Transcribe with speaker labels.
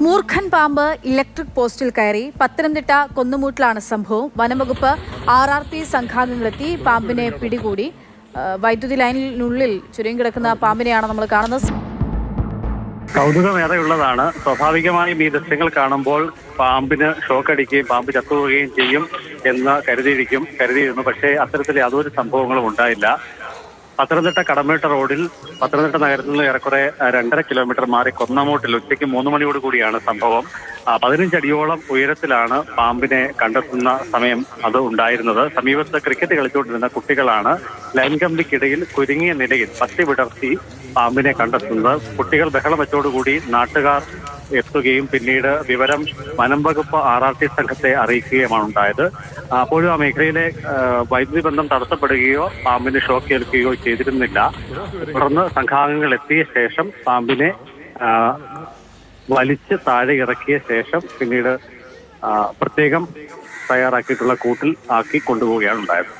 Speaker 1: മൂർഖൻ പാമ്പ് ഇലക്ട്രിക് പോസ്റ്റിൽ കയറി. പത്തനംതിട്ട കൊന്നുമൂട്ടിലാണ് സംഭവം. വനംവകുപ്പ് RRP സംഘാംഗങ്ങളെത്തി പാമ്പിനെ പിടികൂടി. വൈദ്യുതി ലൈനിനുള്ളിൽ ചുരുങ്ങിക്കിടക്കുന്ന പാമ്പിനെയാണ് നമ്മൾ കാണുന്നത്.
Speaker 2: കൗതുകമേറെയുള്ളതാണ്. സ്വാഭാവികമായും ഈ ദൃശ്യങ്ങൾ കാണുമ്പോൾ പാമ്പിന് ഷോക്കടിക്കുകയും പാമ്പ് ചത്തുപോവുകയും ചെയ്യും എന്ന് കരുതിയിരുന്നു. പക്ഷേ അത്തരത്തിൽ യാതൊരു സംഭവങ്ങളും ഉണ്ടായില്ല. പത്തനംതിട്ട കടമേട്ട റോഡിൽ പത്തനംതിട്ട നഗരത്തിൽ നിന്ന് ഏറെക്കുറെ 2.5 കിലോമീറ്റർ മാറി കൊന്നമൂട്ടിൽ ഉച്ചയ്ക്ക് 3 മണിയോട് കൂടിയാണ് സംഭവം. 15 അടിയോളം ഉയരത്തിലാണ് പാമ്പിനെ കണ്ടെത്തുന്ന സമയം അത് ഉണ്ടായിരുന്നത്. സമീപത്ത് ക്രിക്കറ്റ് കളിച്ചുകൊണ്ടിരുന്ന കുട്ടികളാണ് ലൈൻ കമ്പിക്കിടയിൽ കുരുങ്ങിയ നിലയിൽ പത്തി വിടർത്തി പാമ്പിനെ കണ്ടെത്തുന്നത്. കുട്ടികൾ ബഹളം വെച്ചോടുകൂടി നാട്ടുകാർ എത്തുകയും പിന്നീട് വിവരം വനം വകുപ്പ് RRT സംഘത്തെ അറിയിക്കുകയുമാണ് ഉണ്ടായത്. അപ്പോഴും ആ മേഖലയിലെ വൈദ്യുതി ബന്ധം തടസ്സപ്പെടുകയോ പാമ്പിന് ഷോക്ക് ഏൽക്കുകയോ ചെയ്തിരുന്നില്ല. തുടർന്ന് സംഘാംഗങ്ങൾ എത്തിയ ശേഷം പാമ്പിനെ വലിച്ച് താഴെ ഇറക്കിയ ശേഷം പിന്നീട് പ്രത്യേകം തയ്യാറാക്കിയിട്ടുള്ള കൂട്ടിൽ ആക്കി കൊണ്ടുപോവുകയാണ് ഉണ്ടായത്.